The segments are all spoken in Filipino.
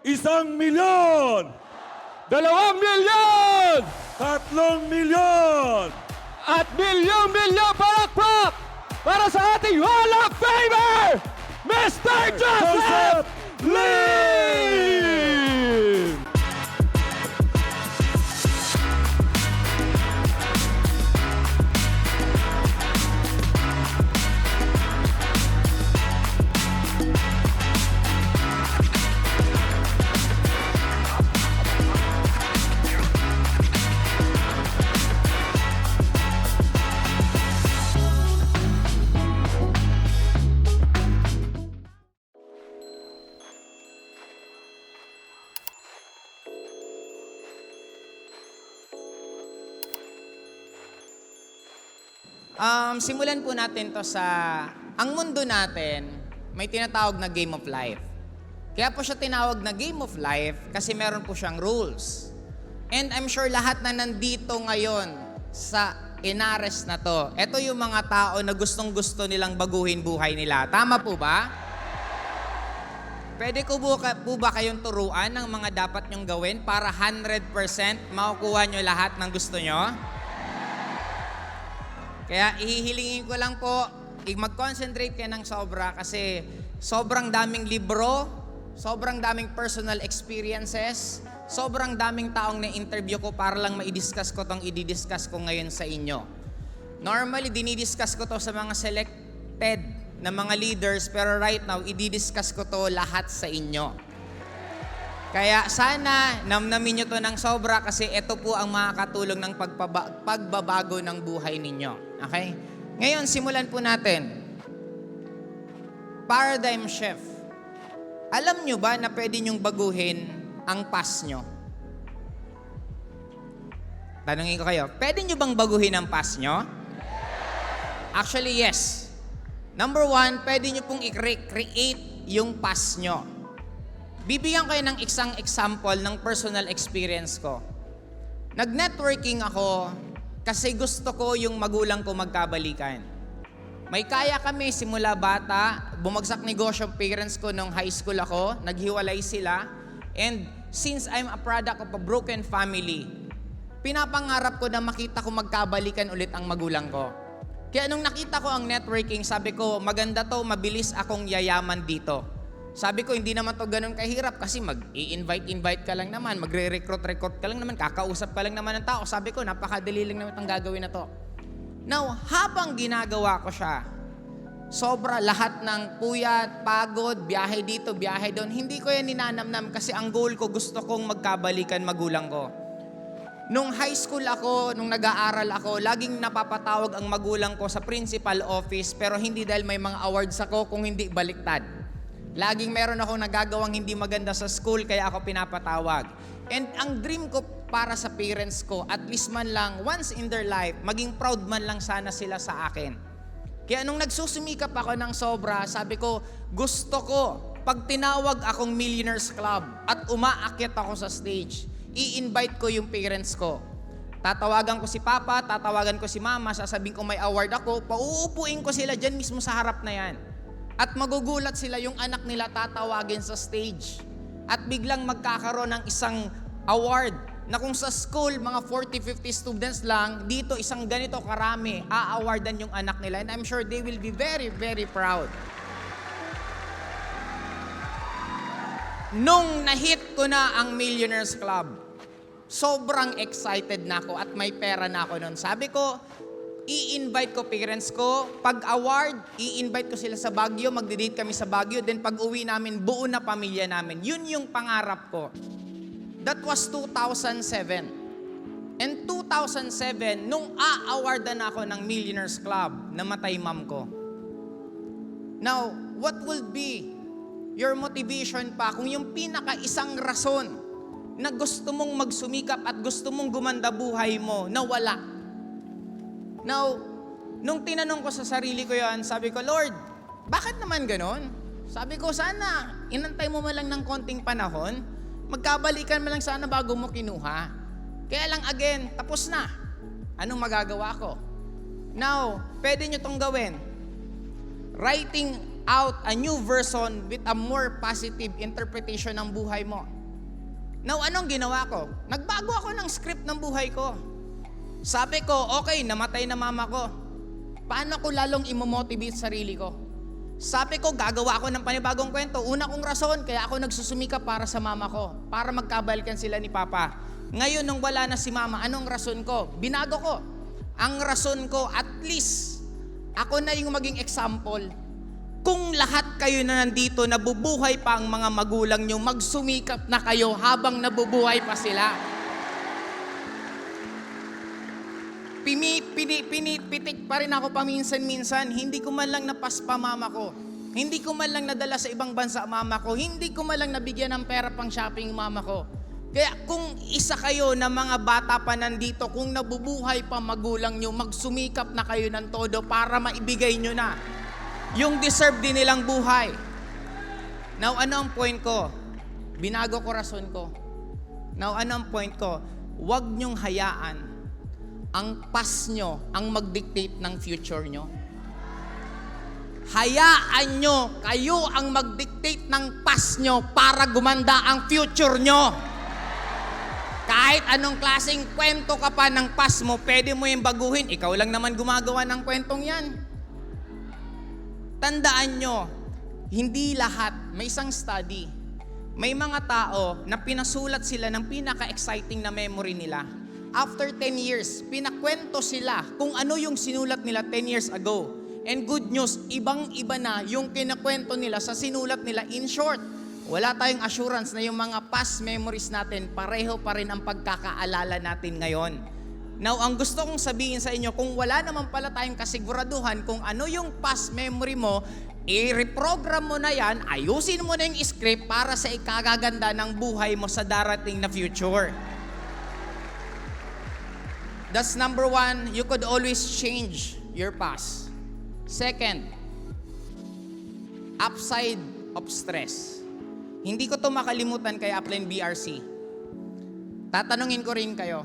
1,000,000! 2,000,000! 3,000,000! At milyong-milyong palakpak para sa ating Hall of Famer, Mr. Joseph Lim! Simulan po natin to sa, ang mundo natin, may tinatawag na Game of Life. Kaya po siya tinawag na Game of Life kasi meron po siyang rules. And I'm sure lahat na nandito ngayon sa Inares na to, ito yung mga tao na gustong-gusto nilang baguhin buhay nila. Tama po ba? Pwede ko po ba kayong turuan ng mga dapat nyong gawin para 100% makukuha nyo lahat ng gusto nyo? Kaya ihihilingin ko lang po, mag-concentrate kayo ng sobra kasi sobrang daming libro, sobrang daming personal experiences, sobrang daming taong na-interview ko para lang ma-discuss ko tong i-discuss ko ngayon sa inyo. Normally, dinidiscuss ko to sa mga selected na mga leaders, pero right now, i-discuss ko to lahat sa inyo. Kaya sana namnamin nyo to ng sobra kasi ito po ang makakatulong ng pagbabago ng buhay ninyo. Okay? Ngayon, simulan po natin. Paradigm shift. Alam nyo ba na pwede nyong baguhin ang past nyo? Tanungin ko kayo, pwede nyo bang baguhin ang past nyo? Actually, yes. Number one, pwede nyo pong i-create yung past nyo. Bibigyan kayo ng isang example ng personal experience ko. Nag-networking ako kasi gusto ko yung magulang ko magkabalikan. May kaya kami simula bata, bumagsak negosyo ang parents ko nung high school ako, naghiwalay sila, and since I'm a product of a broken family, pinapangarap ko na makita ko magkabalikan ulit ang magulang ko. Kaya nung nakita ko ang networking, sabi ko, maganda to, mabilis akong yayaman dito. Sabi ko, hindi naman to ganun kahirap kasi mag-i-invite ka lang naman, magre-recruit ka lang naman, kakausap ka lang naman ng tao. Sabi ko, napakadali lang naman itong gagawin na to. Now, habang ginagawa ko siya, sobra lahat ng puyat, pagod, biyahe dito, biyahe doon, hindi ko yan ninanamnam kasi ang goal ko, gusto kong magkabalikan magulang ko. Nung high school ako, nung nag-aaral ako, laging napapatawag ang magulang ko sa principal office pero hindi dahil may mga awards ako, kung hindi baliktad. Laging meron ako nagagawang hindi maganda sa school kaya ako pinapatawag. And ang dream ko para sa parents ko, at least man lang, once in their life, maging proud man lang sana sila sa akin. Kaya nung nagsusumikap ako ng sobra, sabi ko, gusto ko, pag tinawag akong Millionaires Club at umaakyat ako sa stage, i-invite ko yung parents ko. Tatawagan ko si Papa, tatawagan ko si Mama, sasabihin ko may award ako, pauupuin ko sila dyan mismo sa harap na yan. At magugulat sila yung anak nila tatawagin sa stage. At biglang magkakaroon ng isang award na kung sa school, mga 40-50 students lang, dito isang ganito karami, a-awardan yung anak nila. And I'm sure they will be very, very proud. Nung na-hit ko na ang Millionaires Club, sobrang excited na ako at may pera na ako noon. Sabi ko, i-invite ko parents ko. Pag award, i-invite ko sila sa Baguio. Magdi-date kami sa Baguio. Then pag uwi namin, buo na pamilya namin. Yun yung pangarap ko. That was 2007. And 2007, nung a-awardan ako ng Millionaires Club, namatay mom ko. Now, what will be your motivation pa kung yung pinaka-isang rason na gusto mong magsumikap at gusto mong gumanda buhay mo, nawala? Now, nung tinanong ko sa sarili ko yan, sabi ko, Lord, bakit naman ganon? Sabi ko, sana, inantay mo man lang ng konting panahon, magkabalikan man lang sana bago mo kinuha. Kaya lang again, tapos na. Anong magagawa ko? Now, pwede nyo tong gawin. Writing out a new version with a more positive interpretation ng buhay mo. Now, anong ginawa ko? Nagbago ako ng script ng buhay ko. Sabi ko, okay, namatay na mama ko. Paano ko lalong imomotivate sarili ko? Sabi ko, gagawa ako ng panibagong kwento. Una kong rason, kaya ako nagsusumika para sa mama ko. Para magkabalikan sila ni Papa. Ngayon, nung wala na si Mama, anong rason ko? Binago ko. Ang rason ko, at least, ako na yung maging example. Kung lahat kayo na nandito, nabubuhay pa ang mga magulang nyo, magsumikap na kayo habang nabubuhay pa sila. Pinipitik pa rin ako paminsan-minsan. Hindi ko man lang napaspa mama ko. Hindi ko man lang nadala sa ibang bansa mama ko. Hindi ko man lang nabigyan ng pera pang shopping mama ko. Kaya kung isa kayo na mga bata pa nandito, kung nabubuhay pa magulang nyo, magsumikap na kayo ng todo para maibigay nyo na yung deserve din nilang buhay. Now, ano ang point ko? Binago ko rason ko. Now, ano ang point ko? Huwag nyong hayaan ang past nyo ang mag-dictate ng future nyo. Hayaan nyo, kayo ang mag-dictate ng past nyo para gumanda ang future nyo. Kahit anong klaseng kwento ka pa ng past mo, pwede mo yung baguhin. Ikaw lang naman gumagawa ng kwentong yan. Tandaan nyo, hindi lahat, may isang study, may mga tao na pinasulat sila ng pinaka-exciting na memory nila. After 10 years, pinakwento sila kung ano yung sinulat nila 10 years ago. And good news, ibang-iba na yung kinakwento nila sa sinulat nila. In short, wala tayong assurance na yung mga past memories natin, pareho pa rin ang pagkakaalala natin ngayon. Now, ang gusto kong sabihin sa inyo, kung wala naman pala tayong kasiguraduhan kung ano yung past memory mo, i-reprogram mo na yan, ayusin mo na yung script para sa ikagaganda ng buhay mo sa darating na future. That's number one, you could always change your past. Second, upside of stress. Hindi ko to makalimutan kay Upline BRC. Tatanungin ko rin kayo,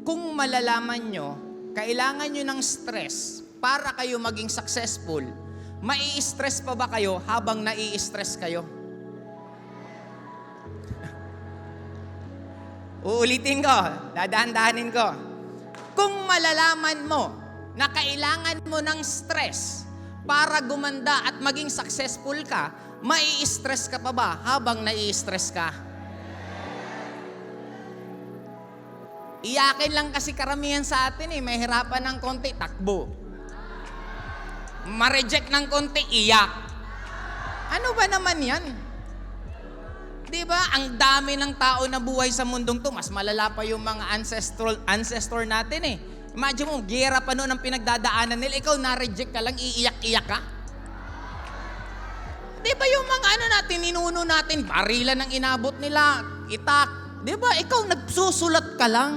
kung malalaman nyo, kailangan nyo ng stress para kayo maging successful, mai-stress pa ba kayo habang nai-stress kayo? Uulitin ko, dadahan-dahanin ko. Kung malalaman mo na kailangan mo ng stress para gumanda at maging successful ka, mai-stress ka pa ba habang nai-stress ka? Iyakin lang kasi karamihan sa atin may hirapan ng konti, takbo. Ma-reject ng konti, iyak. Ano ba naman yan? Di ba? Ang dami ng tao na buhay sa mundong to, mas malala pa yung mga ancestor natin Imagine mo, gera pa noon ang pinagdadaanan nila, ikaw na-reject ka lang, iiyak-iyak ka. Di ba yung mga natin, ninuno natin, barilan ang inabot nila, itak. Di ba? Ikaw nagsusulat ka lang.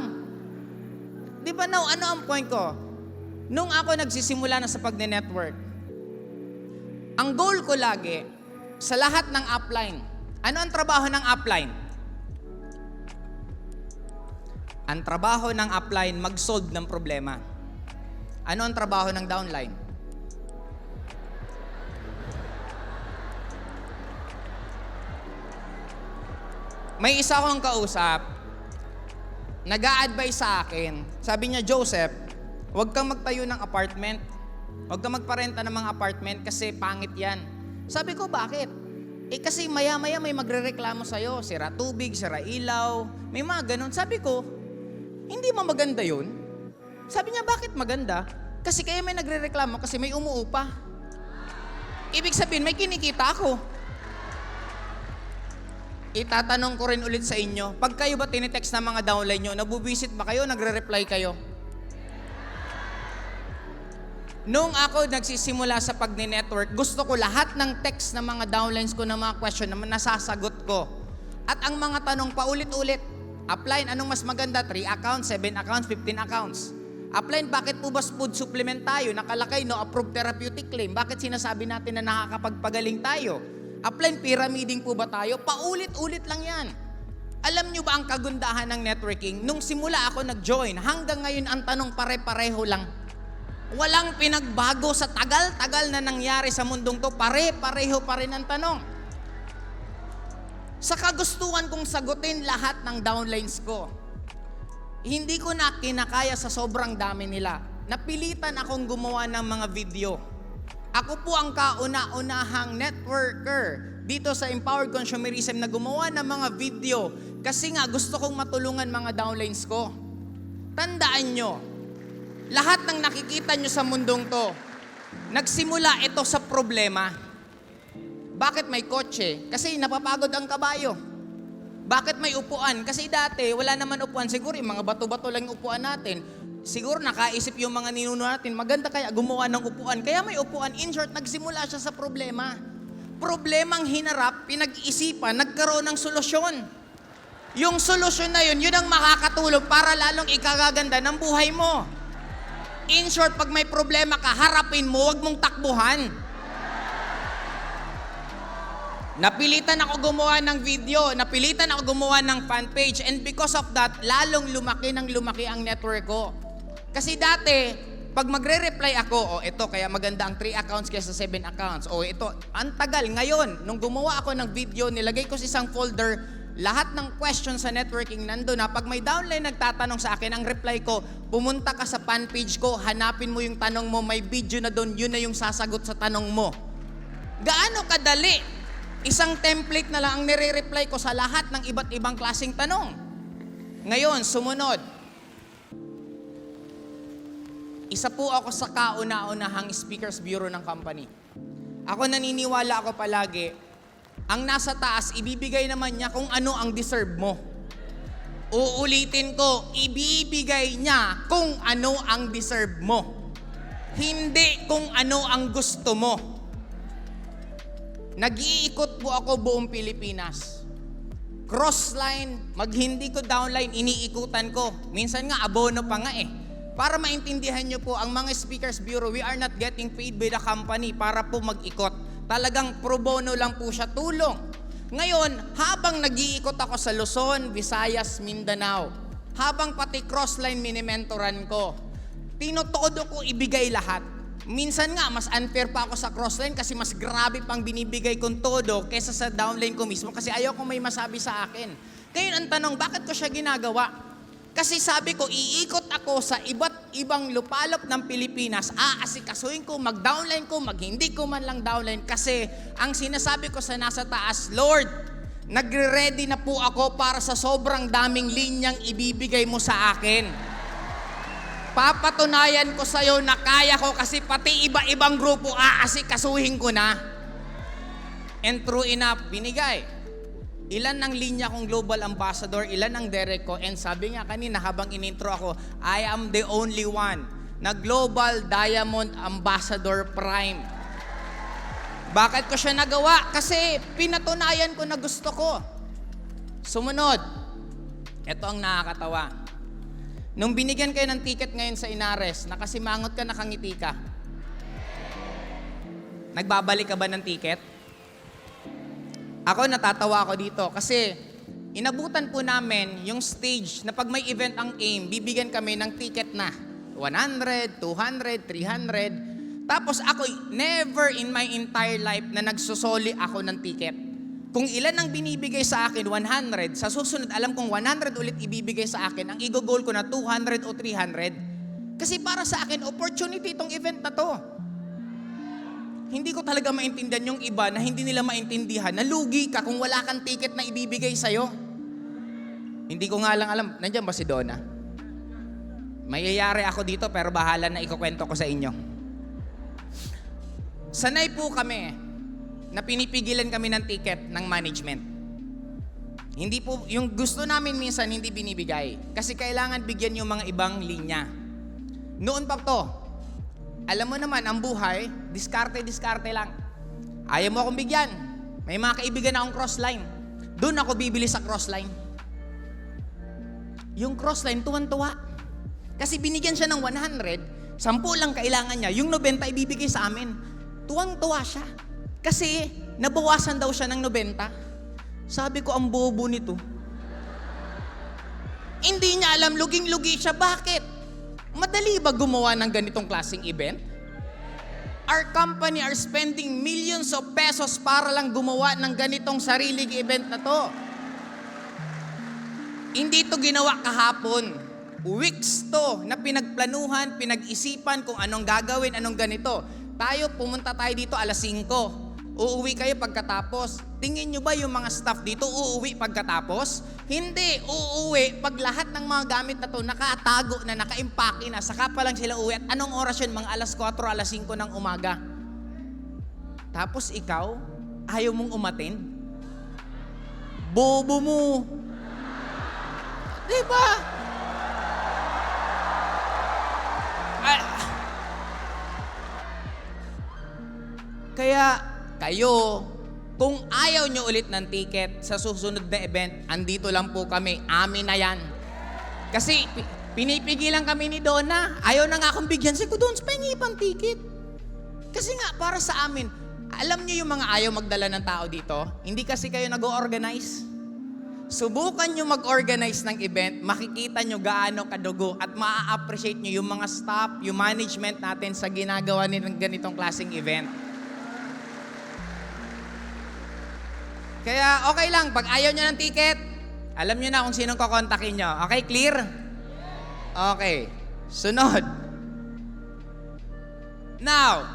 Di ba now, ano ang point ko? Nung ako nagsisimula na sa pagne-network, ang goal ko lagi, sa lahat ng upline, ano ang trabaho ng upline? Ang trabaho ng upline, mag-solve ng problema. Ano ang trabaho ng downline? May isa akong kausap, nag-a-advise sa akin. Sabi niya, Joseph, huwag kang magtayo ng apartment. Huwag kang magparenta ng mga apartment kasi pangit yan. Sabi ko, bakit? Kasi maya-maya may magre-reklamo sa'yo. Sira tubig, sira ilaw, may mga ganun. Sabi ko, hindi mo maganda yun? Sabi niya, bakit maganda? Kasi kaya may nagre-reklamo kasi may umuupa. Ibig sabihin, may kinikita ako. Itatanong ko rin ulit sa inyo, pag kayo ba tinitext ng mga downline nyo, nabubisit ba kayo, nagre-reply kayo? Nung ako nagsisimula sa pag-network, gusto ko lahat ng text ng mga downlines ko ng mga question na nasasagot ko. At ang mga tanong paulit-ulit, upline, anong mas maganda? 3 accounts, 7 accounts, 15 accounts. Upline, bakit po ba food supplement tayo? Nakalakay, no approved therapeutic claim. Bakit sinasabi natin na nakakapagpagaling tayo? Upline, pyramiding po ba tayo? Paulit-ulit lang yan. Alam nyo ba ang kagundahan ng networking? Nung simula ako nag-join, hanggang ngayon ang tanong pare-pareho lang. Walang pinagbago sa tagal-tagal na nangyari sa mundong to. Pare-pareho pa rin ang tanong. Sa kagustuhan kong sagutin lahat ng downlines ko, hindi ko na kinakaya sa sobrang dami nila. Napilitan akong gumawa ng mga video. Ako po ang kauna-unahang networker dito sa Empowered Consumerism na gumawa ng mga video kasi nga gusto kong matulungan mga downlines ko. Tandaan nyo, lahat ng nakikita nyo sa mundong to, nagsimula ito sa problema. Bakit may kotse? Kasi napapagod ang kabayo. Bakit may upuan? Kasi dati, wala naman upuan. Siguro yung mga bato-bato lang yung upuan natin. Siguro nakaisip yung mga ninuno natin, maganda kaya gumawa ng upuan. Kaya may upuan. In short, nagsimula siya sa problema. Problemang hinarap, pinag-isipan, nagkaroon ng solusyon. Yung solusyon na yun ang makakatulong para lalong ikagaganda ng buhay mo. In short, pag may problema ka, harapin mo, huwag mong takbuhan. Napilitan ako gumawa ng video, napilitan ako gumawa ng fan page, and because of that, lalong lumaki ng lumaki ang network ko. Kasi dati, pag magre-reply ako, ito, kaya maganda ang 3 accounts kaysa 7 accounts. Ito, ang tagal. Ngayon, nung gumawa ako ng video, nilagay ko sa isang folder, lahat ng questions sa networking nandun na. Pag may downline nagtatanong sa akin, ang reply ko, pumunta ka sa fan page ko, hanapin mo yung tanong mo, may video na doon, yun na yung sasagot sa tanong mo. Gaano kadali? Isang template na lang ang nire-reply ko sa lahat ng iba't ibang klaseng tanong. Ngayon, sumunod. Isa po ako sa kauna-unahang speakers bureau ng company. Ako naniniwala ako palagi, ang nasa taas, ibibigay naman niya kung ano ang deserve mo. Uulitin ko, ibibigay niya kung ano ang deserve mo. Hindi kung ano ang gusto mo. Nag-iikot po ako buong Pilipinas. Crossline, hindi ko downline, iniikutan ko. Minsan nga, abono pa nga eh. Para maintindihan nyo po, ang mga speakers bureau, we are not getting paid by the company para po mag-ikot. Talagang pro bono lang po siya, tulong. Ngayon, habang nag-iikot ako sa Luzon, Visayas, Mindanao, habang pati crossline minimentoran ko, tinutodo ko ibigay lahat. Minsan nga, mas unfair pa ako sa crossline kasi mas grabe pang binibigay kong todo kesa sa downline ko mismo kasi ayaw ko may masabi sa akin. Ngayon ang tanong, bakit ko siya ginagawa? Kasi sabi ko, iikot ako sa iba't ibang lupalop ng Pilipinas, aasikasuhin ko, mag-downline ko, hindi ko man lang downline kasi ang sinasabi ko sa nasa taas, Lord, nagre-ready na po ako para sa sobrang daming linyang ibibigay mo sa akin. Papatunayan ko sa'yo na kaya ko kasi pati iba-ibang grupo aasikasuhin ko na. And true enough, binigay. Ilan ang linya kong global ambassador, ilan ang direct ko, and sabi nga kanina habang inintro ako, I am the only one na Global Diamond Ambassador Prime. Bakit ko siya nagawa? Kasi pinatunayan ko na gusto ko. Sumunod, ito ang nakakatawa. Nung binigyan kayo ng ticket ngayon sa Inares, nakasimangot ka, nakangiti ka. Nagbabalik ka ba ng ticket? Ako, natatawa ako dito kasi inabutan po namin yung stage na pag may event ang AIM, bibigyan kami ng ticket na 100, 200, 300. Tapos ako, never in my entire life na nagsusoli ako ng ticket. Kung ilan ang binibigay sa akin, 100, sa susunod, alam kong 100 ulit ibibigay sa akin, ang i-goal ko na 200 o 300. Kasi para sa akin, opportunity itong event na to. Hindi ko talaga maintindihan yung iba na hindi nila maintindihan, nalugi ka kung wala kang ticket na ibibigay sa'yo. Hindi ko nga lang alam, nandiyan ba si Donna? Mayayari ako dito pero bahala na ikukwento ko sa inyo. Sanay po kami na pinipigilan kami ng ticket ng management. Hindi po, yung gusto namin minsan hindi binibigay. Kasi kailangan bigyan yung mga ibang linya. Noon pa to, alam mo naman, ang buhay, diskarte lang. Ayaw mo akong bigyan. May mga kaibigan akong crossline. Doon ako bibili sa crossline. Yung crossline, tuwan-tuwa. Kasi binigyan siya ng 100, 10 lang kailangan niya. Yung 90 ibibigay sa amin. Tuwang-tuwa siya. Kasi nabawasan daw siya ng 90. Sabi ko, ang bobo nito. Hindi niya alam, luging-lugi siya. Bakit? Madali ba gumawa ng ganitong klaseng event? Our company are spending millions of pesos para lang gumawa ng ganitong sariling event na to. Hindi to ginawa kahapon. Weeks to na pinagplanuhan, pinag-isipan kung anong gagawin, anong ganito. Pumunta tayo dito alas 5. Uuwi kayo pagkatapos. Tingin nyo ba yung mga staff dito uuwi pagkatapos? Hindi. Uuwi pag lahat ng mga gamit na to nakatago na, nakaimpake na, saka pa lang sila uwi. At anong oras yun? Mga alas 4, alas 5 ng umaga. Tapos ikaw, ayaw mong umattend? Bobo mo. Diba? Kaya kayo, kung ayaw nyo ulit ng ticket sa susunod na event, andito lang po kami. Amin na yan. Kasi pinipigilan kami ni Donna. Ayaw na nga akong bigyan. Sabi ko, Dons, pahingi pang ticket. Kasi nga, para sa amin, alam nyo yung mga ayaw magdala ng tao dito? Hindi kasi kayo nag-o-organize. Subukan nyo mag-organize ng event, makikita nyo gaano kadugo at maa-appreciate nyo yung mga staff, yung management natin sa ginagawa ng ganitong klaseng event. Kaya okay lang, pag ayaw nyo ng ticket, alam nyo na kung sinong kukontakin nyo. Okay, clear? Okay. Sunod. Now,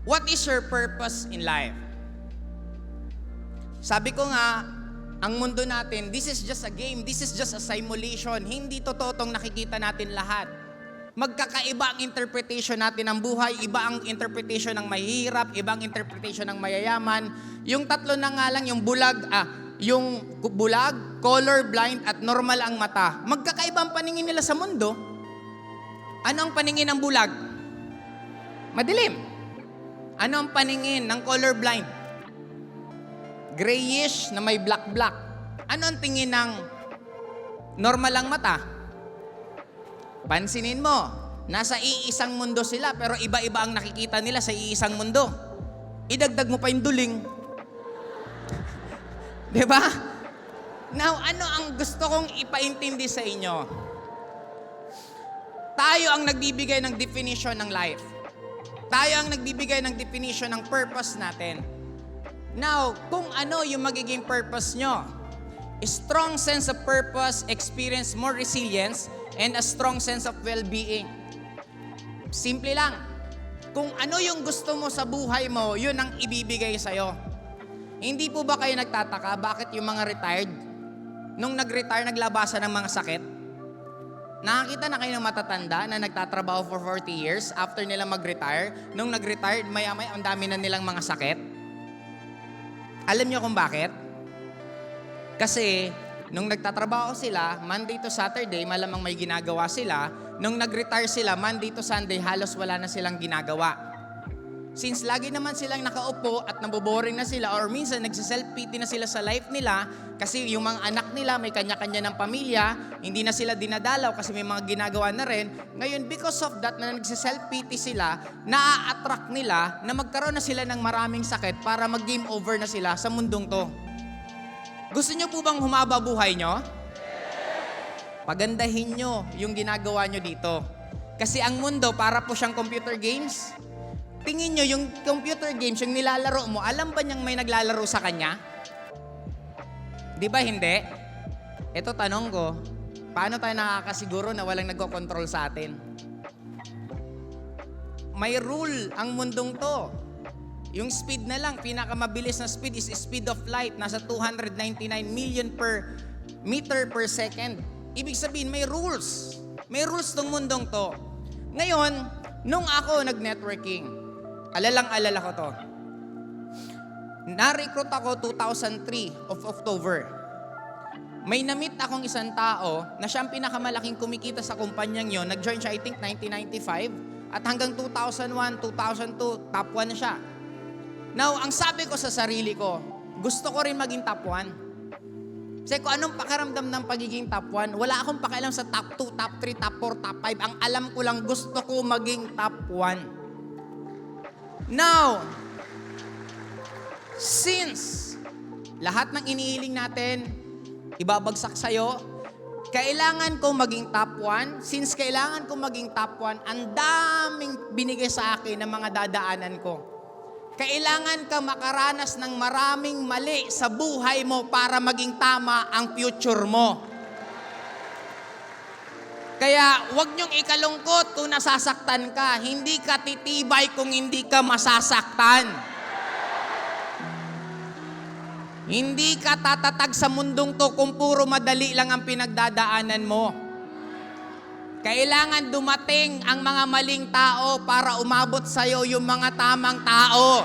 what is your purpose in life? Sabi ko nga, ang mundo natin, this is just a game, this is just a simulation. Hindi totoo tong nakikita natin lahat. Magkakaiba ang interpretation natin ng buhay, iba ang interpretation ng mahihirap, iba ang interpretation ng mayayaman. Yung tatlo na nga lang, yung bulag, color blind at normal ang mata. Magkakaiba ang paningin nila sa mundo. Ano ang paningin ng bulag? Madilim. Ano ang paningin ng color blind? Grayish na may black-black. Ano ang tingin ng normal ang mata? Pansinin mo, nasa iisang mundo sila pero iba-iba ang nakikita nila sa iisang mundo. Idagdag mo pa yung duling. Diba? Now, ano ang gusto kong ipaintindi sa inyo? Tayo ang nagbibigay ng definition ng life. Tayo ang nagbibigay ng definition ng purpose natin. Now, kung ano yung magiging purpose nyo, a strong sense of purpose, experience more resilience, and a strong sense of well-being. Simple lang. Kung ano yung gusto mo sa buhay mo, yun ang ibibigay sa'yo. Hindi po ba kayo nagtataka bakit yung mga retired, nung nag-retire, naglabasan ng mga sakit? Nakakita na kayo ng matatanda na nagtatrabaho for 40 years after nila mag-retire. Nung nag-retire, maya-maya ang dami na nilang mga sakit. Alam niyo kung bakit? Kasi, nung nagtatrabaho sila, Monday to Saturday, malamang may ginagawa sila. Nung nag-retire sila, Monday to Sunday, halos wala na silang ginagawa. Since lagi naman silang nakaupo at naboboring na sila or minsan nagsiself-pity na sila sa life nila kasi yung mga anak nila may kanya-kanya ng pamilya, hindi na sila dinadalaw kasi may mga ginagawa na rin. Ngayon, because of that, na nagsiself-pity sila, naa-attract nila na magkaroon na sila ng maraming sakit para mag-game over na sila sa mundong to. Gusto nyo po bang humaba buhay nyo? Pagandahin nyo yung ginagawa nyo dito. Kasi ang mundo, para po siyang computer games. Tingin nyo, yung computer games, yung nilalaro mo, alam ba niyang may naglalaro sa kanya? Di ba hindi? Ito tanong ko, paano tayo nakakasiguro na walang nagko-control sa atin? May rule ang mundong to. Yung speed na lang, pinakamabilis na speed is speed of light. Nasa 299 million per meter per second. Ibig sabihin, may rules. May rules tong mundong to. Ngayon, nung ako nag-networking, alalang-alala ko to. Na-recruit ako 2003 of October. May na-meet akong isang tao na siyang pinakamalaking kumikita sa kumpanyang yon. Nag-join siya, I think, 1995. At hanggang 2001, 2002, top 1 na siya. Now, ang sabi ko sa sarili ko, gusto ko rin maging top 1. Kasi kung anong pakiramdam ng pagiging top 1, wala akong pakialam sa top 2, top 3, top 4, top 5. Ang alam ko lang, gusto ko maging top 1. Now, since lahat ng inihiling natin, ibabagsak sa'yo, kailangan ko maging top 1. Since kailangan ko maging top 1, ang daming binigay sa akin ng mga dadaanan ko. Kailangan ka makaranas ng maraming mali sa buhay mo para maging tama ang future mo. Kaya huwag niyong ikalungkot kung nasasaktan ka. Hindi ka titibay kung hindi ka masasaktan. Hindi ka tatatag sa mundong to kung puro madali lang ang pinagdadaanan mo. Kailangan dumating ang mga maling tao para umabot sa'yo yung mga tamang tao.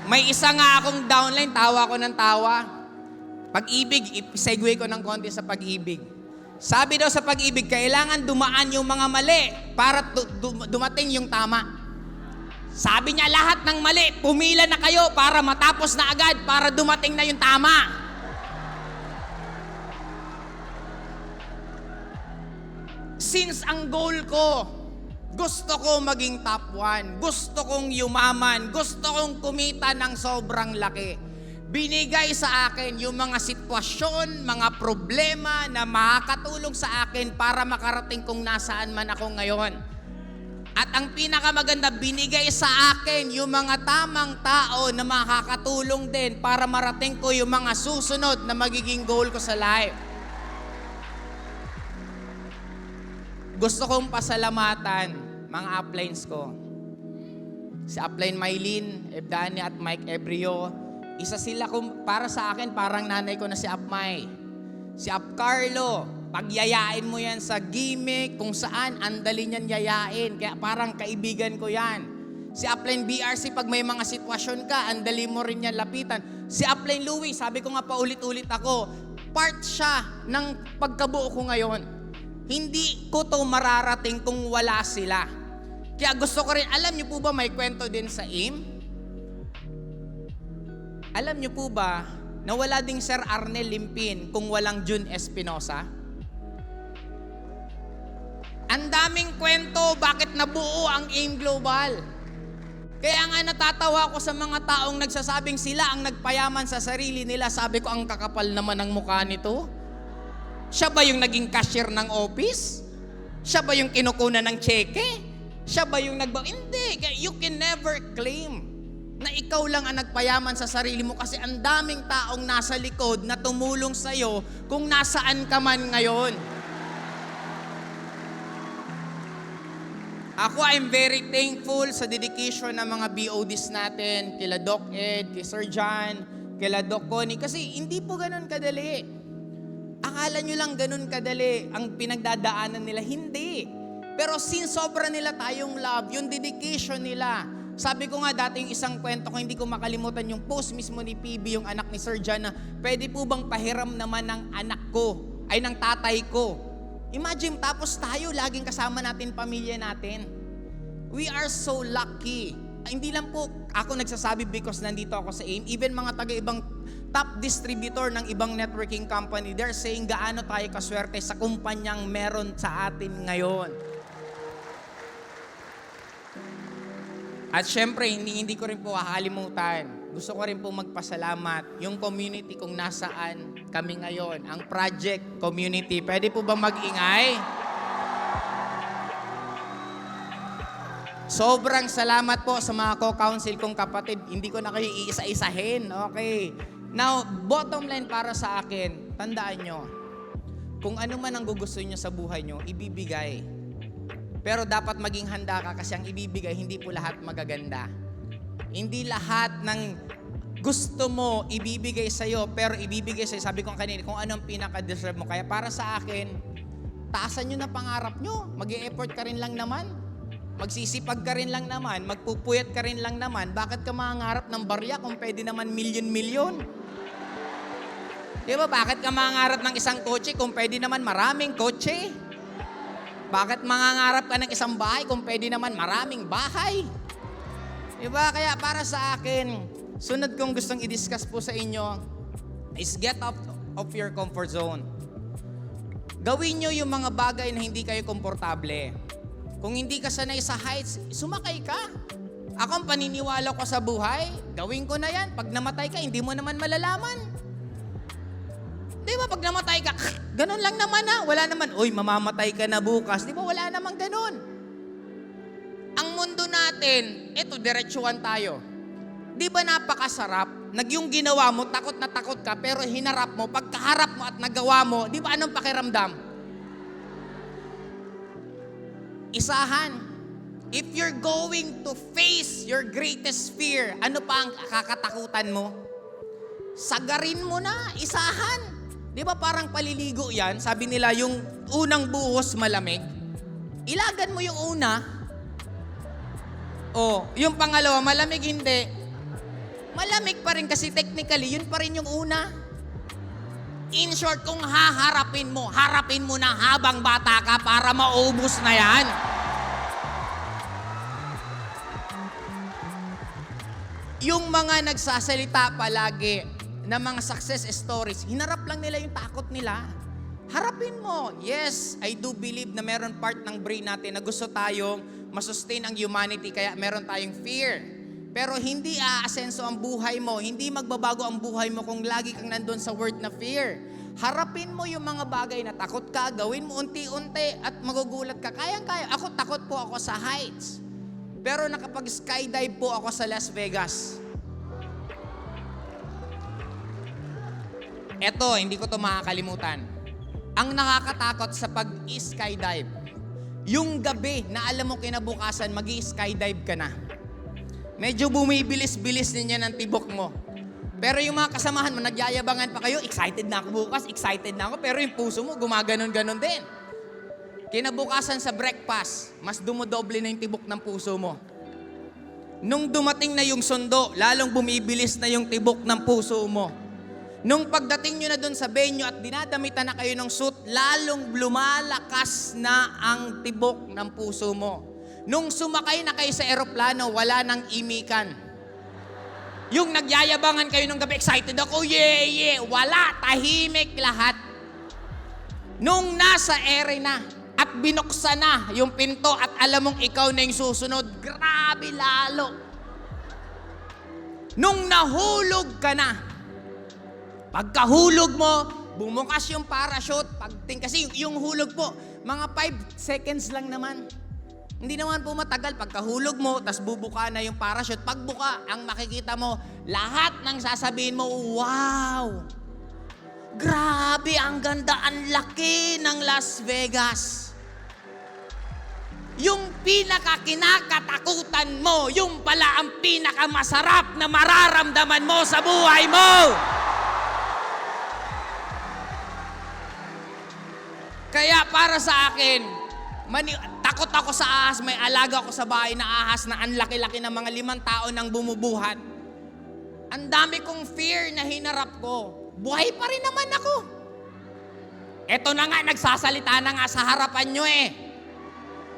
May isa nga akong downline, tawa ko ng tawa. Pag-ibig, segue ko ng konti sa pag-ibig. Sabi daw sa pag-ibig, kailangan dumaan yung mga mali para dumating yung tama. Sabi niya, lahat ng mali, pumila na kayo para matapos na agad, para dumating na yung tama. Since ang goal ko, gusto ko maging top 1, gusto kong yumaman, gusto kong kumita ng sobrang laki. Binigay sa akin yung mga sitwasyon, mga problema na makakatulong sa akin para makarating kung nasaan man ako ngayon. At ang pinakamaganda, binigay sa akin yung mga tamang tao na makakatulong din para marating ko yung mga susunod na magiging goal ko sa life. Gusto kong pasalamatan mga uplines ko. Si upline Mylene, Ebdani at Mike Ebrio. Isa sila para sa akin, parang nanay ko na si Apmay. Si Ap Carlo, pagyayain mo yan sa gimmick, kung saan, andali niyan yayain. Kaya parang kaibigan ko yan. Si Upline BRC, pag may mga sitwasyon ka, andali mo rin yan lapitan. Si Upline Louie, sabi ko nga paulit-ulit ako, part siya ng pagkabuo ko ngayon. Hindi ko to mararating kung wala sila. Kaya gusto ko rin, alam niyo po ba may kwento din sa AIM? Alam niyo po ba na wala ding Sir Arnel Limpin kung walang Jun Espinosa? Ang daming kwento bakit nabuo ang AIM Global. Kaya nga natatawa ko sa mga taong nagsasabing sila ang nagpayaman sa sarili nila. Sabi ko, ang kakapal naman ng mukha nito. Siya ba yung naging cashier ng office? Siya ba yung kinukunan ng cheque? Siya ba yung Hindi. You can never claim na ikaw lang ang nagpayaman sa sarili mo kasi ang daming taong nasa likod na tumulong sa'yo kung nasaan ka man ngayon. Ako, I'm very thankful sa dedication ng mga BODs natin, kila Doc Ed, kay Sir John, kila Doc Connie, kasi hindi po ganun kadali. Akala nyo lang ganun kadali ang pinagdadaanan nila. Hindi. Pero since sobra nila tayong love, yung dedication nila, sabi ko nga dati yung isang kwento ko, hindi ko makalimutan yung post mismo ni PB, yung anak ni Sir John, na pwede po bang pahiram naman ng anak ko, ay ng tatay ko. Imagine, tapos tayo, laging kasama natin pamilya natin. We are so lucky. Hindi lang po ako nagsasabi because nandito ako sa AIM, even mga taga-ibang top distributor ng ibang networking company, they're saying gaano tayo kaswerte sa kumpanyang meron sa atin ngayon. At syempre, hindi ko rin po kakalimutan. Gusto ko rin po magpasalamat yung community kung nasaan kami ngayon. Ang project community. Pwede po ba mag-ingay? Sobrang salamat po sa mga co-counsel kong kapatid. Hindi ko na kayo iisa-isahin. Okay. Now, bottom line para sa akin, tandaan nyo, kung ano man ang gugustuhin nyo sa buhay nyo, ibibigay. Pero dapat maging handa ka kasi ang ibibigay, hindi po lahat magaganda. Hindi lahat ng gusto mo ibibigay sa'yo, pero ibibigay sa'yo, sabi ko kanina, kung anong pinaka-deserve mo. Kaya para sa akin, taasan nyo na pangarap nyo. Mag-e-effort ka rin lang naman. Magsisipag ka rin lang naman. Magpupuyat ka rin lang naman. Bakit ka mangangarap ng barya kung pwede naman milyon-milyon? Di ba? Bakit ka mangangarap ng isang kotse kung pwede naman maraming kotse? Bakit mangangarap ka ng isang bahay kung pwede naman maraming bahay? Diba? Kaya para sa akin, sunod kong gustong i-discuss po sa inyo is get out of your comfort zone. Gawin nyo yung mga bagay na hindi kayo komportable. Kung hindi ka sanay sa heights, sumakay ka. Ako ang paniniwala ko sa buhay, gawin ko na yan. Pag namatay ka, hindi mo naman malalaman. Di ba pag namatay ka, ganun lang naman wala naman, uy, mamamatay ka na bukas. Di ba wala namang ganun. Ang mundo natin, ito, diretsuhan tayo. Di ba napakasarap? Yung ginawa mo, takot na takot ka, pero hinarap mo, pagkaharap mo at nagawa mo, di ba anong pakiramdam? Isahan. If you're going to face your greatest fear, ano pa ang kakatakutan mo? Sagarin mo na, isahan. Di ba parang paliligo yan? Sabi nila, yung unang buhos malamig. Ilagan mo yung una. O, yung pangalawa, malamig hindi. Malamig pa rin kasi technically, yun pa rin yung una. In short, kung harapin mo na habang bata ka para maubos na yan. Yung mga nagsasalita palagi na mga success stories, hinarap lang nila yung takot nila. Harapin mo. Yes, I do believe na meron part ng brain natin na gusto tayong masustain ang humanity, kaya meron tayong fear. Pero hindi aasenso ang buhay mo, hindi magbabago ang buhay mo kung lagi kang nandun sa word na fear. Harapin mo yung mga bagay na takot ka, gawin mo unti-unti at magugulat ka. Kayang-kaya. Ako, takot po ako sa heights. Pero nakapag-skydive po ako sa Las Vegas. Eto, hindi ko to makakalimutan. Ang nakakatakot sa pag-skydive, yung gabi na alam mo kinabukasan, mag-skydive ka na. Medyo bumibilis-bilis ninyo ng tibok mo. Pero yung mga kasamahan mo, nagyayabangan pa kayo, excited na ako bukas, excited na ako, pero yung puso mo, gumaganon-ganon din. Kinabukasan sa breakfast, mas dumodoble na yung tibok ng puso mo. Nung dumating na yung sundo, lalong bumibilis na yung tibok ng puso mo. Nung pagdating nyo na dun sa venue at dinadamitan na kayo ng suit, lalong lumalakas na ang tibok ng puso mo. Nung sumakay na kayo sa eroplano, wala nang imikan. Yung nagyayabangan kayo nung gabi, excited ako, yeah, wala, tahimik lahat. Nung nasa ere na at binuksan na yung pinto at alam mong ikaw na yung susunod, grabe lalo. Nung nahulog ka na, pagkahulog mo, bumukas yung parachute, kasi yung hulog po, mga 5 seconds lang naman. Hindi naman po matagal. Pagkahulog mo, tas bubuka na yung parachute. Pagbuka, ang makikita mo, lahat ng sasabihin mo, wow! Grabe, ang ganda, ang laki ng Las Vegas. Yung pinakakinakatakutan mo, yung pala ang pinakamasarap na mararamdaman mo sa buhay mo. Kaya para sa akin, takot ako sa ahas, may alaga ako sa bahay na ahas na ang laki-laki ng mga 5 taon nang bumubuhat. Ang dami kong fear na hinarap ko. Buhay pa rin naman ako. Eto na nga, nagsasalita na nga sa harapan nyo eh.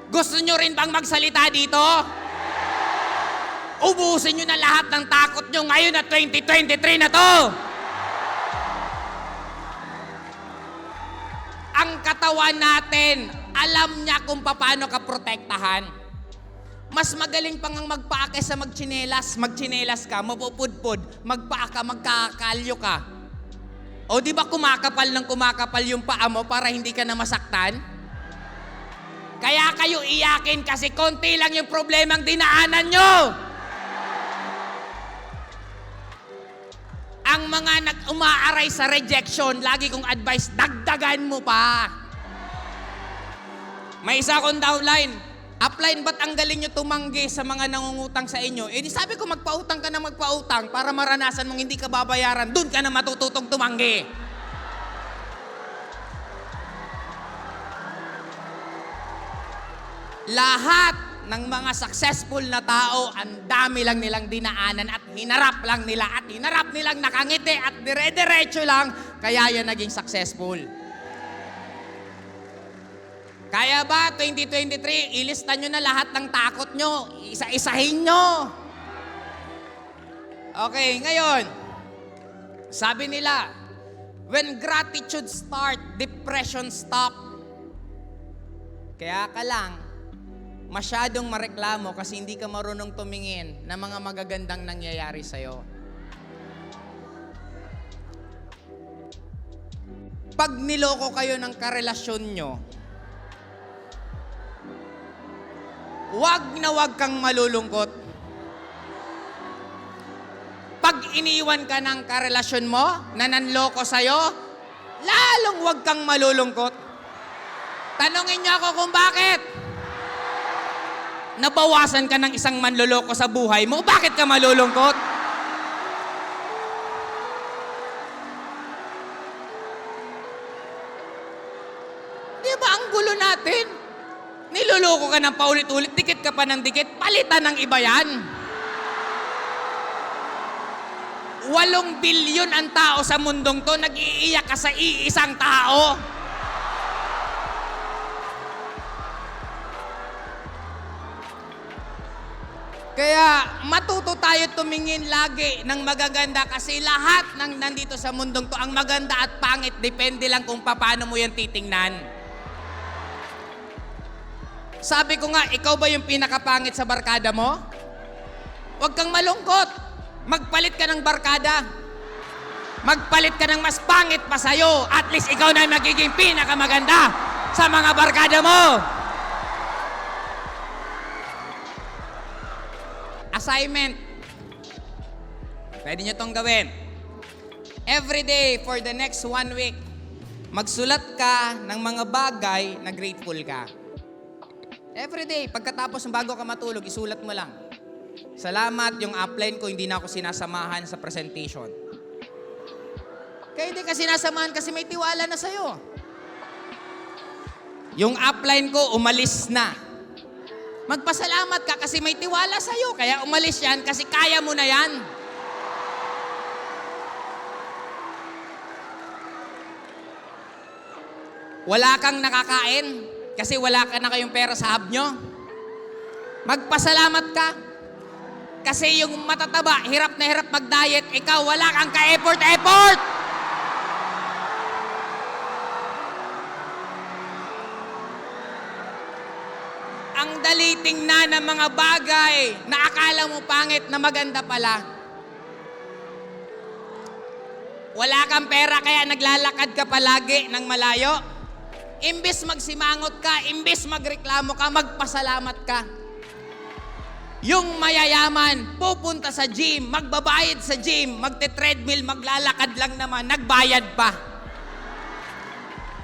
Gusto nyo rin bang magsalita dito? Ubusin nyo na lahat ng takot nyo ngayon na 2023 na to. Ang katawan natin, alam niya kung paano ka protektahan. Mas magaling pang ang magpaake sa magtsinelas ka, mapupudpud, magpaaka, magkakalyo ka. O di ba kumakapal yung paa mo para hindi ka na masaktan? Kaya kayo iyakin kasi konti lang yung problemang dinaanan nyo. Ang mga umaaray sa rejection, lagi kong advice, dagdagan mo pa. May isa akong downline. Upline, ba't ang galing nyo tumanggi sa mga nangungutang sa inyo? Eh di sabi ko, magpautang ka na magpautang para maranasan mong hindi ka babayaran. Doon ka na matututong tumanggi. Lahat ng mga successful na tao, ang dami lang nilang dinaanan at hinarap lang nila at hinarap nilang nakangiti at dire-diretso lang, kaya yan naging successful. Kaya ba, 2023, ilista nyo na lahat ng takot nyo, isa-isahin nyo. Okay, ngayon, sabi nila, when gratitude start, depression stop. Kaya ka lang, masyadong mareklamo kasi hindi ka marunong tumingin ng mga magagandang nangyayari sa'yo. pag niloko kayo ng karelasyon nyo, wag na wag kang malulungkot. Pag iniwan ka ng karelasyon mo na nanloko sa'yo, lalong wag kang malulungkot. Tanungin niyo ako kung bakit. Nabawasan ka ng isang manloloko sa buhay mo, bakit ka malulungkot? Di ba ang gulo natin? Niloloko ka ng paulit-ulit, dikit ka pa ng dikit, palitan ng iba yan. 8 bilyon ang tao sa mundong to, nag-iiyak ka sa iisang tao. Kaya matuto tayo tumingin lagi ng magaganda kasi lahat ng nandito sa mundong to, ang maganda at pangit, depende lang kung paano mo yan titingnan. Sabi ko nga, ikaw ba yung pinakapangit sa barkada mo? Huwag kang malungkot. Magpalit ka ng barkada. Magpalit ka ng mas pangit pa sa'yo. At least ikaw na magiging pinakamaganda sa mga barkada mo. Assignment. Pwede nyo tong gawin. Every day for the next 1 week, magsulat ka ng mga bagay na grateful ka. Every day, pagkatapos ng bago ka matulog, isulat mo lang. Salamat, yung upline ko, hindi na ako sinasamahan sa presentation. Kaya hindi ka sinasamahan kasi may tiwala na sa'yo. Yung upline ko, umalis na. Magpasalamat ka kasi may tiwala sa'yo. Kaya umalis yan kasi kaya mo na yan. Wala kang nakakain kasi wala ka na kayong pera sa hub nyo. Magpasalamat ka. Kasi yung matataba, hirap na hirap mag-diet, ikaw wala kang ka-effort. Ang dali tingnan ng mga bagay na akala mo pangit na maganda pala. Wala kang pera kaya naglalakad ka palagi ng malayo. Imbis magsimangot ka, imbis magreklamo ka, magpasalamat ka. Yung mayayaman, pupunta sa gym, magbabayad sa gym, magte-treadmill, maglalakad lang naman, nagbayad pa.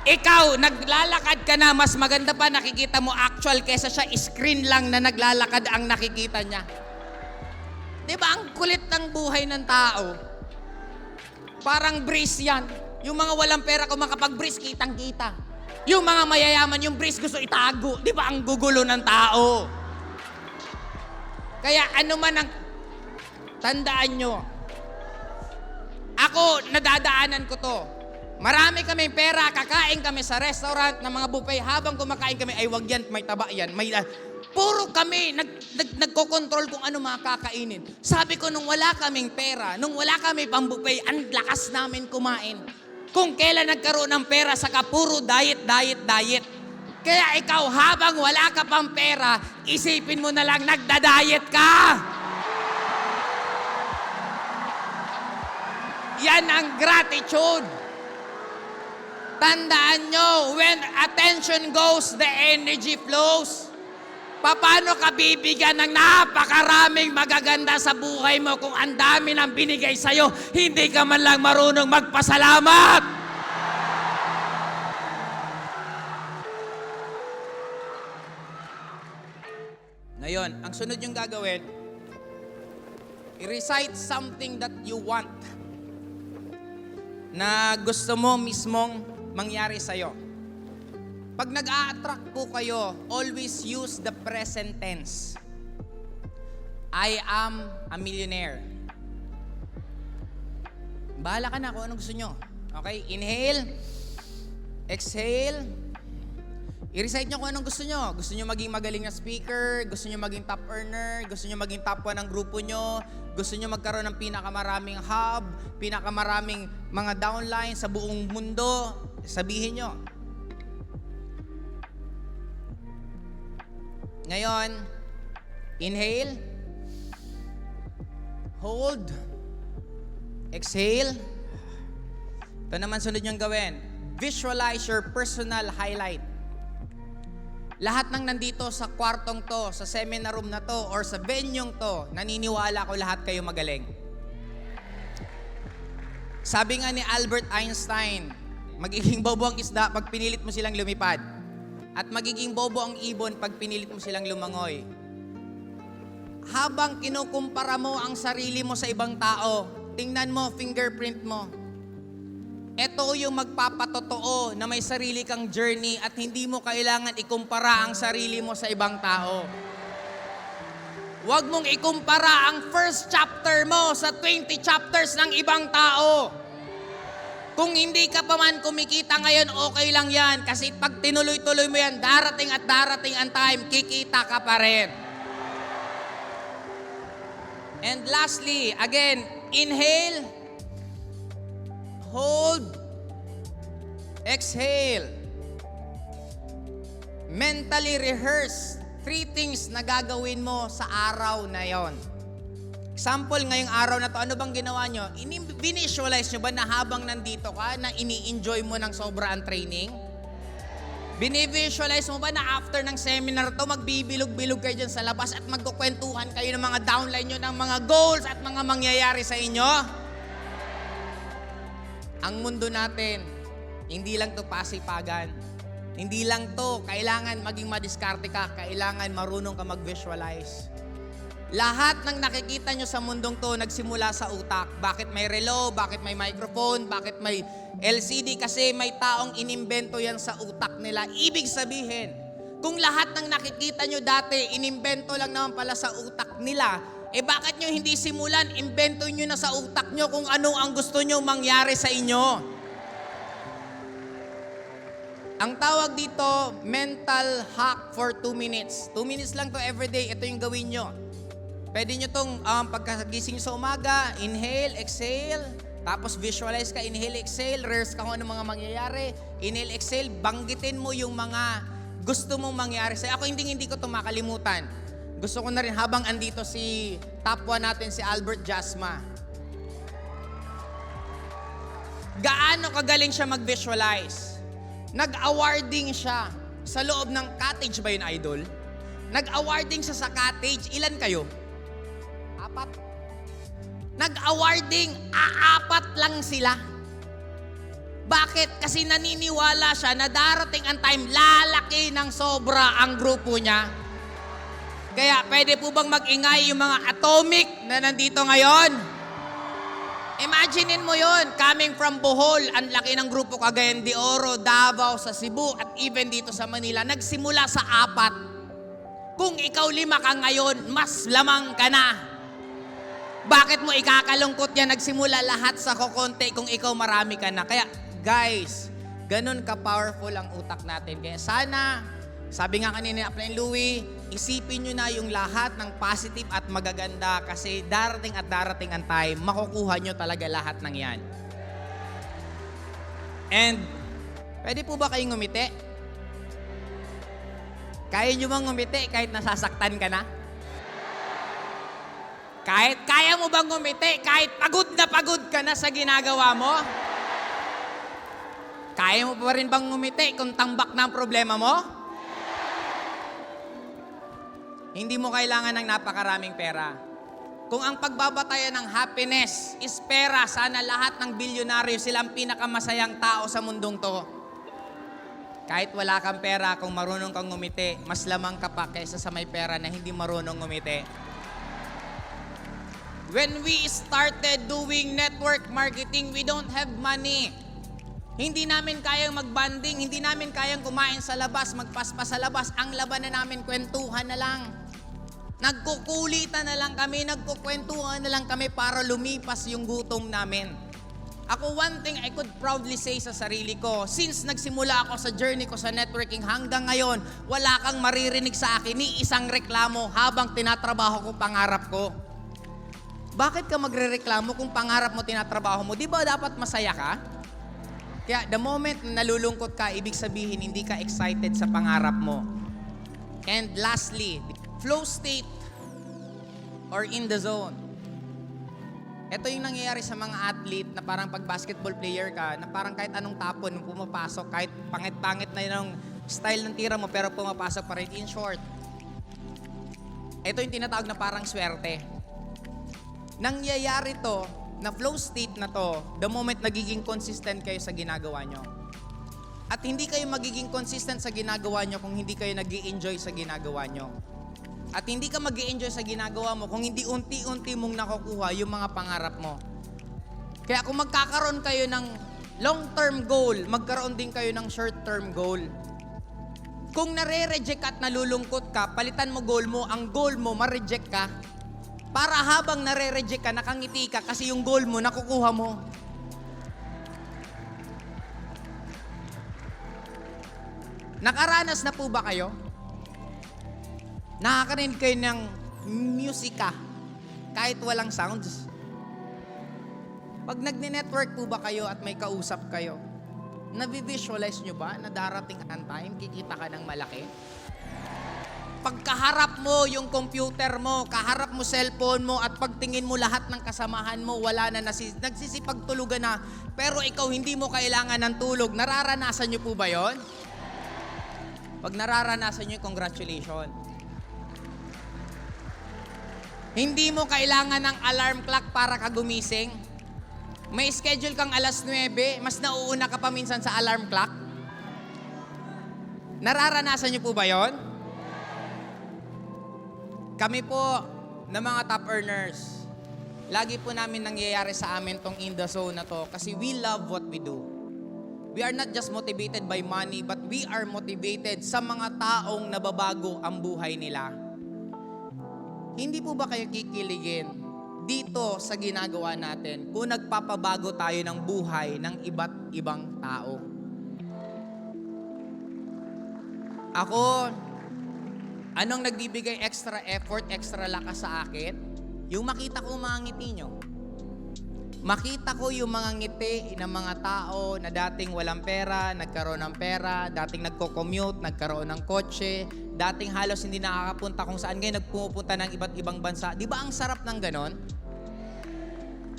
Ikaw, naglalakad ka na, mas maganda pa, nakikita mo actual kesa siya, screen lang na naglalakad ang nakikita niya. Diba, ang kulit ng buhay ng tao. Parang breeze yan. Yung mga walang pera, kung makapag-breeze, kitang-kita. Yung mga mayayaman, yung breeze gusto itago. Di ba ang gugulo ng tao? Kaya ano man ang tandaan nyo. Ako, nadadaanan ko to. Marami kaming pera, kakain kami sa restaurant ng mga buffet. Habang kumakain kami, ay wag yan, may taba yan. Puro kami, nagkokontrol kung ano mga kakainin. Sabi ko, nung wala kaming pera, nung wala kami pang buffet, ang lakas namin kumain. Kung kailan nagkaroon ng pera, saka puro diet. Kaya ikaw, habang wala ka pang pera, isipin mo na lang, nagda-diet ka. Yan ang gratitude. Tandaan nyo, when attention goes, the energy flows. Paano ka bibigyan ng napakaraming magaganda sa buhay mo kung ang dami nang binigay sa'yo, hindi ka man lang marunong magpasalamat? Ngayon, ang sunod yung gagawin, i-recite something that you want na gusto mo mismong mangyari sa'yo. Pag nag-a-attract po kayo, always use the present tense. I am a millionaire. Bahala ka na kung anong gusto nyo. Okay? Inhale. Exhale. I-recite nyo kung anong gusto nyo. Gusto nyo maging magaling na speaker, gusto nyo maging top earner, gusto nyo maging top 1 ng grupo nyo, gusto nyo magkaroon ng pinakamaraming hub, pinakamaraming mga downline sa buong mundo, sabihin nyo. Ngayon, inhale, hold, exhale. Ito naman sunod nyo gawin. visualize your personal highlight. Lahat ng nandito sa kwartong to, sa seminar room na to, or sa venueng to, naniniwala ko lahat kayo magaling. Sabi nga ni Albert Einstein, magiging bobo ang isda pag pinilit mo silang lumipad. At magiging bobo ang ibon pag pinilit mo silang lumangoy. Habang kinukumpara mo ang sarili mo sa ibang tao, tingnan mo, fingerprint mo. Ito yung magpapatotoo na may sarili kang journey at hindi mo kailangan ikumpara ang sarili mo sa ibang tao. Huwag mong ikumpara ang first chapter mo sa 20 chapters ng ibang tao. Kung hindi ka pa man kumikita ngayon, okay lang yan. Kasi pag tinuloy-tuloy mo yan, darating at darating ang time, kikita ka pa rin. And lastly, again, inhale, hold, exhale. Mentally rehearse 3 things na gagawin mo sa araw na yon. Example, ngayong araw na to, ano bang ginawa nyo? Binvisualize nyo ba na habang nandito ka, na ini-enjoy mo ng sobra ang training? Binivisualize mo ba na after ng seminar to, magbibilog-bilog kayo dyan sa labas at magkukwentuhan kayo ng mga downline nyo ng mga goals at mga mangyayari sa inyo? Ang mundo natin, hindi lang to pasipagan. Hindi lang to, kailangan maging madiskarte ka, kailangan marunong ka mag-visualize. Lahat ng nakikita nyo sa mundong to, nagsimula sa utak. Bakit may relo? Bakit may microphone? Bakit may LCD? Kasi may taong inimbento yan sa utak nila. Ibig sabihin, kung lahat ng nakikita nyo dati, inimbento lang naman pala sa utak nila, bakit nyo hindi simulan? Imbento nyo na sa utak nyo kung ano ang gusto nyo mangyari sa inyo. Ang tawag dito, mental hack for 2 minutes. 2 minutes lang to everyday. Ito yung gawin nyo. Pwede nyo itong pagkagising sa umaga, inhale, exhale, tapos visualize ka, inhale, exhale, rehearse ka kung ano mga mangyayari, inhale, exhale, banggitin mo yung mga gusto mong mangyari sa'yo. Ako hindi ko ito makalimutan. Gusto ko na rin habang andito si top 1 natin, si Albert Jasma. Gaano kagaling siya mag-visualize? Nag-awarding siya sa loob ng cottage ba yun, Idol? Nag-awarding siya sa cottage. Ilan kayo? 4. Nag-awarding, 4 lang sila. Bakit? Kasi naniniwala siya na darating ang time, lalaki ng sobra ang grupo niya. Kaya pwede po bang mag-ingay yung mga atomic na nandito ngayon? Imaginein mo yon, coming from Bohol, ang laki ng grupo Cagayan de Oro, Davao, sa Cebu, at even dito sa Manila, nagsimula sa 4. Kung ikaw 5 ka ngayon, mas lamang ka na. Bakit mo ikakalungkot yan? Nagsimula lahat sa kokonti kung ikaw marami ka na. Kaya guys, ganun ka-powerful ang utak natin. Kaya sana, sabi nga kanina ni Upline Louie, isipin nyo na yung lahat ng positive at magaganda kasi darating at darating ang time, makukuha nyo talaga lahat ng yan. And, pwede po ba kayong ngumiti? Kaya nyo bang ngumiti kahit nasasaktan ka na? Kaya mo bang ngumiti kahit pagod ka na sa ginagawa mo? Kaya mo pa rin bang ngumiti kung tambak na ang problema mo? Hindi mo kailangan ng napakaraming pera. Kung ang pagbabatayan ng happiness is pera, sana lahat ng bilyonaryo silang pinakamasayang tao sa mundong to. Kahit wala kang pera, kung marunong kang ngumiti, mas lamang ka pa kaysa sa may pera na hindi marunong ngumiti. When we started doing network marketing, we don't have money. Hindi namin kayang mag-banding, hindi namin kayang kumain sa labas, magpaspas sa labas. Ang laban na namin, kwentuhan na lang. Nagkukulitan na lang kami, nagkukwentuhan na lang kami para lumipas yung gutom namin. Ako, one thing I could proudly say sa sarili ko, since nagsimula ako sa journey ko sa networking hanggang ngayon, wala kang maririnig sa akin ni isang reklamo habang tinatrabaho ko pangarap ko. Bakit ka magrereklamo kung pangarap mo tinatrabaho mo? Di ba dapat masaya ka? Kaya the moment na nalulungkot ka, ibig sabihin hindi ka excited sa pangarap mo. And lastly, flow state or in the zone. Ito yung nangyayari sa mga athlete na parang pag basketball player ka, na parang kahit anong tapon pumapasok, kahit pangit-pangit na yung style ng tira mo, pero pumapasok pa rin. In short, ito yung tinatawag na parang swerte. Nangyayari to, na flow state na to, the moment nagiging consistent kayo sa ginagawa nyo. At hindi kayo magiging consistent sa ginagawa nyo kung hindi kayo nag-i-enjoy sa ginagawa nyo. At hindi ka mag-i-enjoy sa ginagawa mo kung hindi unti-unti mong nakukuha yung mga pangarap mo. Kaya kung magkakaroon kayo ng long-term goal, magkaroon din kayo ng short-term goal. Kung nare-reject at nalulungkot ka, palitan mo goal mo, ang goal mo, ma-reject ka. Para habang nare-reject ka, nakangiti ka kasi yung goal mo, nakukuha mo. Nakaranas na po ba kayo? Nakakarinig kayo ng musika kahit walang sounds? Pag nagne-network po ba kayo at may kausap kayo, nabivisualize nyo ba na darating ang time, kikita ka ng malaki? Pagkaharap mo yung computer mo, kaharap mo cellphone mo, at pagtingin mo lahat ng kasamahan mo, wala na, nagsisipagtulugan na, pero ikaw hindi mo kailangan ng tulog. Nararanasan nyo po ba yon? Pag nararanasan nyo, congratulations. Hindi mo kailangan ng alarm clock para ka gumising. May schedule kang alas 9, mas nauuna ka pa minsan sa alarm clock. Nararanasan niyo po ba yon? Kami po, na mga top earners, lagi po namin nangyayari sa amin tong in the zone na to kasi we love what we do. We are not just motivated by money, but we are motivated sa mga taong nababago ang buhay nila. Hindi po ba kayo kikiligin dito sa ginagawa natin kung nagpapabago tayo ng buhay ng iba't ibang tao? Ako, anong nagbibigay extra effort, extra lakas sa akin? Yung makita ko mga ngiti nyo. Makita ko yung mga ngiti ng mga tao na dating walang pera, nagkaroon ng pera, dating nagko-commute, nagkaroon ng kotse, dating halos hindi nakakapunta kung saan ngayon nagpupunta ng iba't ibang bansa. Di ba ang sarap ng ganon?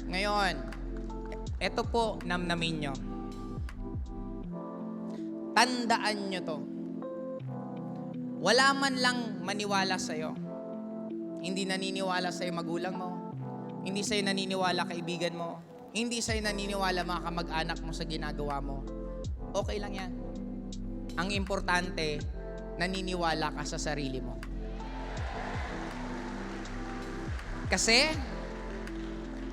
Ngayon, eto po, namnamin nyo. Tandaan nyo to. Wala man lang maniwala sa'yo. Hindi naniniwala sa'yo magulang mo. Hindi sa'yo naniniwala kaibigan mo. Hindi sa'yo naniniwala mga kamag-anak mo sa ginagawa mo. Okay lang yan. Ang importante, naniniwala ka sa sarili mo. Kasi,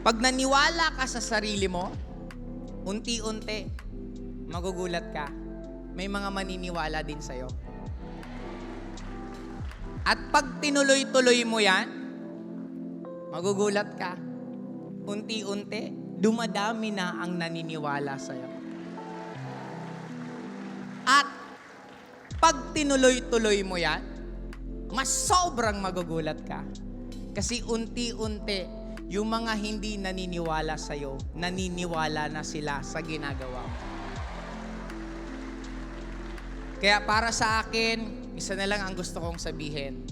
pag naniwala ka sa sarili mo, unti-unti, magugulat ka. May mga maniniwala din sa'yo. At pag tinuloy-tuloy mo yan, magugulat ka. Unti-unti, dumadami na ang naniniwala sa'yo. At pag tinuloy-tuloy mo yan, mas sobrang magugulat ka. Kasi unti-unti, yung mga hindi naniniwala sa'yo, naniniwala na sila sa ginagawa mo. Kaya para sa akin, isa na lang ang gusto kong sabihin.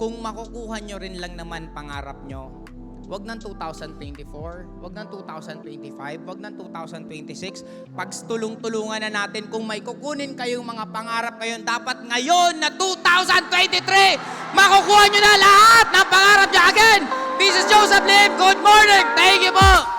Kung makukuha nyo rin lang naman pangarap nyo, wag ng 2024, wag ng 2025, wag ng 2026. Pag tulong-tulungan na natin kung may kukunin kayong mga pangarap kayo, dapat ngayon na 2023, makukuha nyo na lahat ng pangarap nyo. Again, this is Joseph Lim. Good morning. Thank you po.